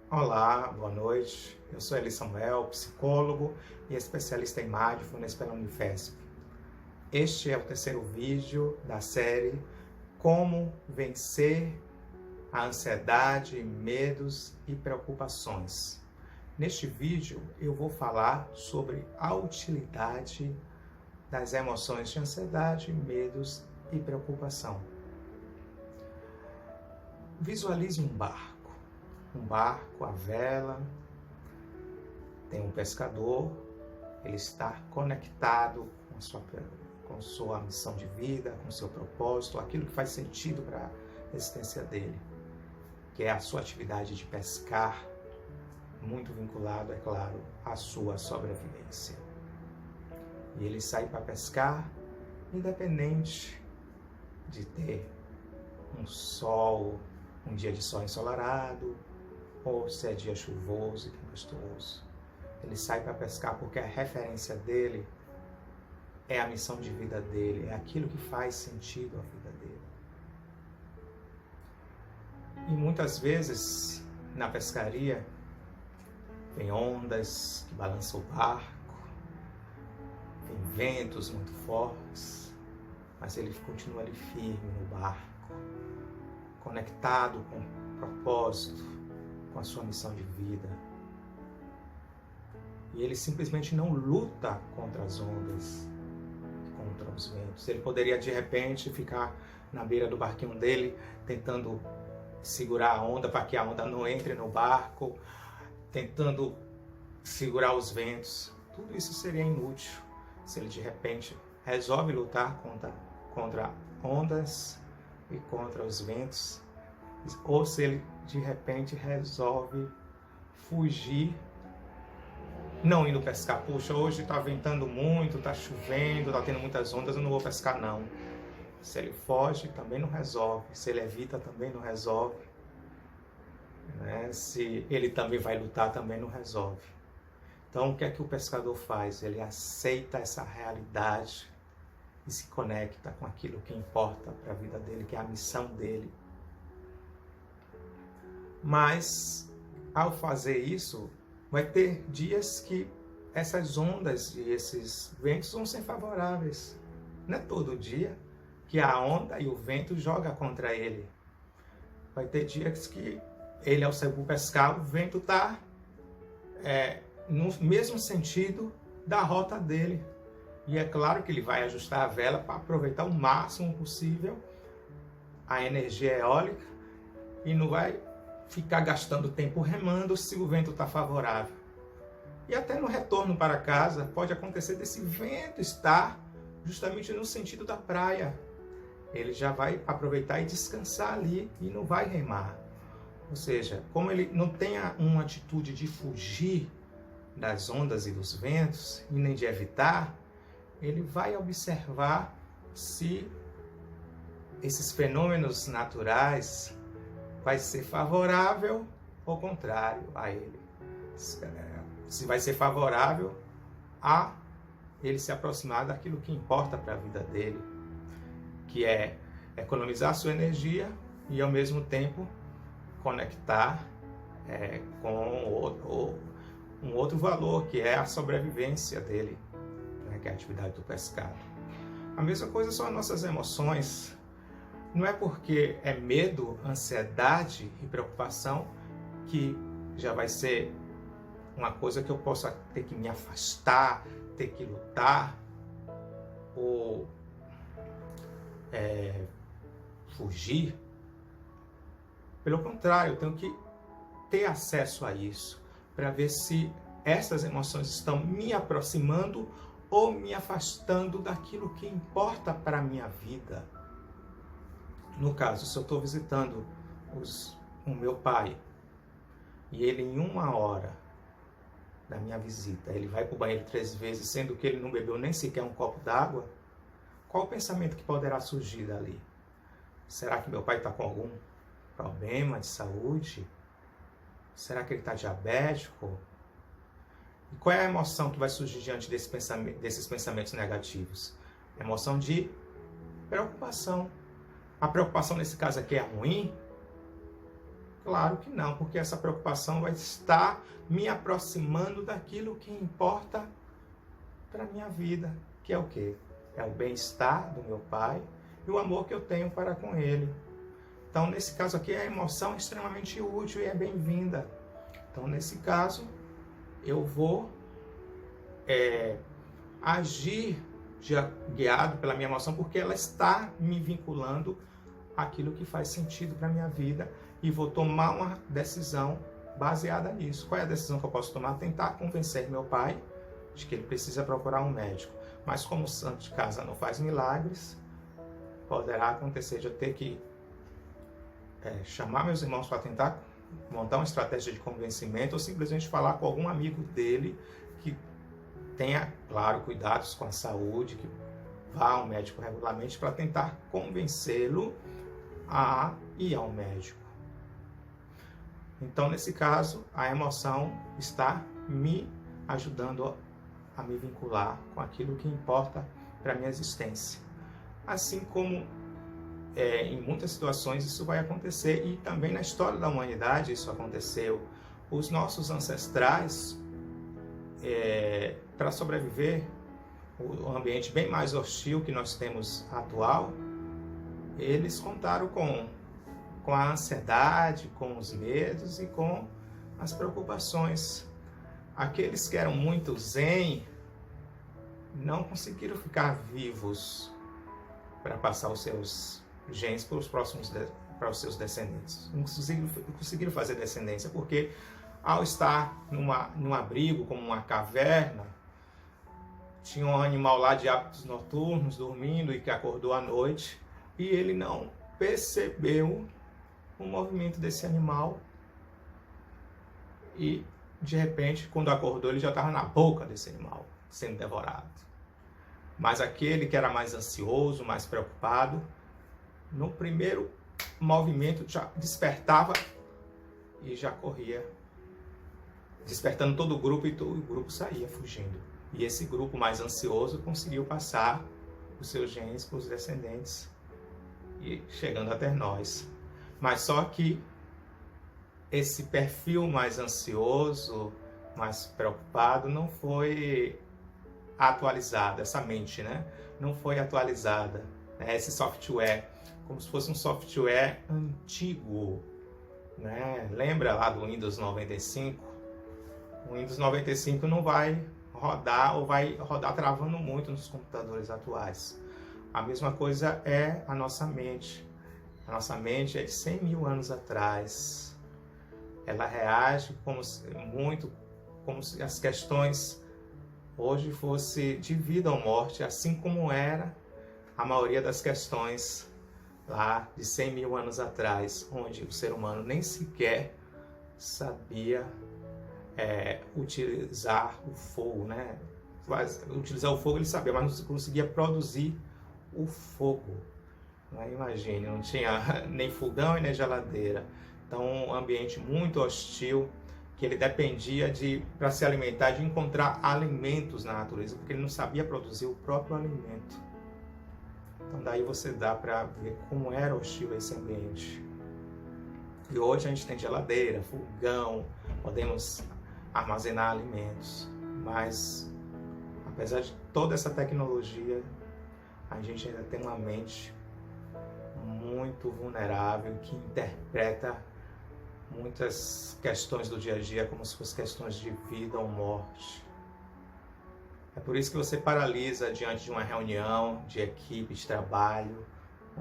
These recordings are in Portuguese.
Olá, boa noite. Eu sou Eli Samuel, psicólogo e especialista em Mindfulness pela Unifesp. Este é o terceiro vídeo da série Como Vencer a Ansiedade, Medos e Preocupações. Neste vídeo eu vou falar sobre a utilidade das emoções de ansiedade, medos e preocupação. Visualize um barco. Um barco, a vela, tem um pescador, ele está conectado com sua missão de vida, com seu propósito, aquilo que faz sentido para a existência dele, que é a sua atividade de pescar, muito vinculado, é claro, à sua sobrevivência. E ele sai para pescar, independente de ter um dia de sol ensolarado, ou se é dia chuvoso e tempestuoso. Ele sai para pescar porque a referência dele é a missão de vida dele, é aquilo que faz sentido à vida dele. E muitas vezes, na pescaria, tem ondas que balançam o barco, tem ventos muito fortes, mas ele continua ali firme no barco, conectado com o propósito, com a sua missão de vida. E ele simplesmente não luta contra as ondas, contra os ventos. Ele poderia de repente ficar na beira do barquinho dele, tentando segurar a onda para que a onda não entre no barco, tentando segurar os ventos. Tudo isso seria inútil se ele de repente resolve lutar contra ondas e contra os ventos, ou se ele de repente resolve fugir, não indo pescar. Puxa, hoje está ventando muito, está chovendo, está tendo muitas ondas, eu não vou pescar não. Se ele foge, também não resolve. Se ele evita, também não resolve. Se ele também vai lutar, também não resolve. Então, o que é que o pescador faz? Ele aceita essa realidade e se conecta com aquilo que importa para a vida dele, que é a missão dele. Mas, ao fazer isso, vai ter dias que essas ondas e esses ventos vão ser favoráveis. Não é todo dia que a onda e o vento jogam contra ele. Vai ter dias que ele, ao sair para pescar, o vento está no mesmo sentido da rota dele. E é claro que ele vai ajustar a vela para aproveitar o máximo possível a energia eólica e não vai ficar gastando tempo remando se o vento está favorável. E até no retorno para casa pode acontecer desse vento estar justamente no sentido da praia. Ele já vai aproveitar e descansar ali e não vai remar. Ou seja, como ele não tem uma atitude de fugir das ondas e dos ventos e nem de evitar, ele vai observar se esses fenômenos naturais vai ser favorável ou contrário a ele. Se vai ser favorável a ele se aproximar daquilo que importa para a vida dele, que é economizar sua energia e ao mesmo tempo conectar com um outro valor, que é a sobrevivência dele, que é a atividade do pescado. A mesma coisa são as nossas emoções. Não é porque é medo, ansiedade e preocupação que já vai ser uma coisa que eu possa ter que me afastar, ter que lutar ou fugir. Pelo contrário, eu tenho que ter acesso a isso para ver se essas emoções estão me aproximando ou me afastando daquilo que importa para a minha vida. No caso, se eu estou visitando o meu pai e ele em 1 hora da minha visita, ele vai para o banheiro 3 vezes, sendo que ele não bebeu nem sequer um copo d'água, qual o pensamento que poderá surgir dali? Será que meu pai está com algum problema de saúde? Será que ele está diabético? E qual é a emoção que vai surgir diante desses pensamentos negativos? Emoção de preocupação. A preocupação nesse caso aqui é ruim? Claro que não, porque essa preocupação vai estar me aproximando daquilo que importa para a minha vida, que é o quê? É o bem-estar do meu pai e o amor que eu tenho para com ele. Então, nesse caso aqui, a emoção é extremamente útil e é bem-vinda. Então, nesse caso, eu vou agir guiado pela minha emoção, porque ela está me vinculando àquilo que faz sentido para a minha vida, e vou tomar uma decisão baseada nisso. Qual é a decisão que eu posso tomar? Tentar convencer meu pai de que ele precisa procurar um médico. Mas como o santo de casa não faz milagres, poderá acontecer de eu ter que chamar meus irmãos para tentar montar uma estratégia de convencimento, ou simplesmente falar com algum amigo dele que tenha, claro, cuidados com a saúde, que vá ao médico regularmente, para tentar convencê-lo a ir ao médico. Então, nesse caso, a emoção está me ajudando a me vincular com aquilo que importa para a minha existência. Assim como em muitas situações isso vai acontecer, e também na história da humanidade isso aconteceu. Os nossos ancestrais, para sobreviver o ambiente bem mais hostil que nós temos atual, eles contaram com a ansiedade, com os medos e com as preocupações. Aqueles que eram muito zen não conseguiram ficar vivos para passar os seus genes para os seus descendentes. Não conseguiram fazer descendência, porque ao estar num abrigo, como uma caverna, tinha um animal lá de hábitos noturnos, dormindo, e que acordou à noite, e ele não percebeu o movimento desse animal, e de repente, quando acordou, ele já estava na boca desse animal, sendo devorado. Mas aquele que era mais ansioso, mais preocupado, no primeiro movimento já despertava e já corria, despertando todo o grupo, e todo o grupo saía fugindo. E esse grupo mais ansioso conseguiu passar os seus genes para os descendentes e chegando até nós. Mas só que esse perfil mais ansioso, mais preocupado, não foi atualizado, essa mente, né? Não foi atualizada, né? Esse software, como se fosse um software antigo, né? Lembra lá do Windows 95? O Windows 95 não vai rodar, ou vai rodar travando muito nos computadores atuais. A mesma coisa é a nossa mente. A nossa mente é de 100 mil anos atrás. Ela reage como se as questões hoje fossem de vida ou morte, assim como era a maioria das questões lá de 100 mil anos atrás, onde o ser humano nem sequer sabia utilizar o fogo, né? Utilizar o fogo ele sabia, mas não conseguia produzir o fogo. Imagine, não tinha nem fogão e nem geladeira. Então, um ambiente muito hostil, que ele dependia para se alimentar, de encontrar alimentos na natureza, porque ele não sabia produzir o próprio alimento. Então, daí você dá para ver como era hostil esse ambiente. E hoje a gente tem geladeira, fogão, podemos armazenar alimentos, mas apesar de toda essa tecnologia, a gente ainda tem uma mente muito vulnerável, que interpreta muitas questões do dia a dia como se fossem questões de vida ou morte. É por isso que você paralisa diante de uma reunião de equipe de trabalho,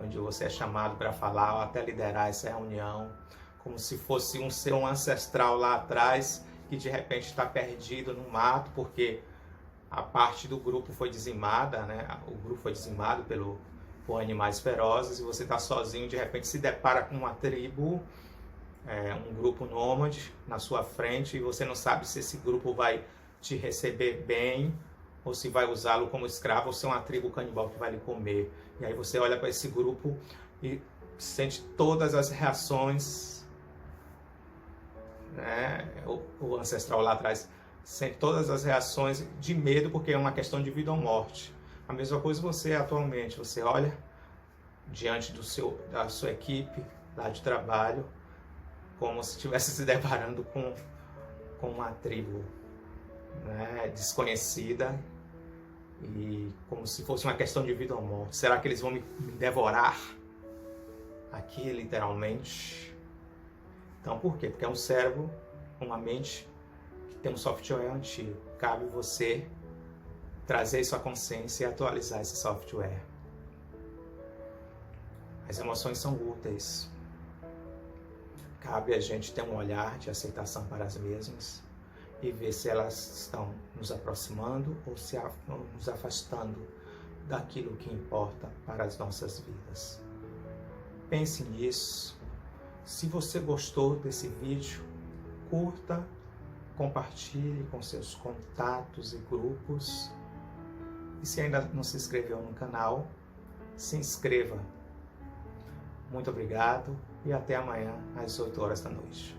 onde você é chamado para falar ou até liderar essa reunião, como se fosse um ser ancestral lá atrás, que de repente está perdido no mato, porque a parte do grupo foi dizimada, né? O grupo foi dizimado por animais ferozes, e você está sozinho, de repente se depara com uma tribo, um grupo nômade na sua frente, e você não sabe se esse grupo vai te receber bem, ou se vai usá-lo como escravo, ou se é uma tribo canibal que vai lhe comer. E aí você olha para esse grupo e sente todas as reações, né? O ancestral lá atrás sente todas as reações de medo, porque é uma questão de vida ou morte. A mesma coisa você atualmente, você olha diante da sua equipe lá de trabalho, como se estivesse se deparando com uma tribo, né, desconhecida, e como se fosse uma questão de vida ou morte. Será que eles vão me devorar aqui, literalmente? Então, por quê? Porque é um cérebro, uma mente que tem um software antigo. Cabe você trazer isso à consciência e atualizar esse software. As emoções são úteis. Cabe a gente ter um olhar de aceitação para as mesmas e ver se elas estão nos aproximando ou se nos afastando daquilo que importa para as nossas vidas. Pense nisso. Se você gostou desse vídeo, curta, compartilhe com seus contatos e grupos. E se ainda não se inscreveu no canal, se inscreva. Muito obrigado e até amanhã às 8 horas da noite.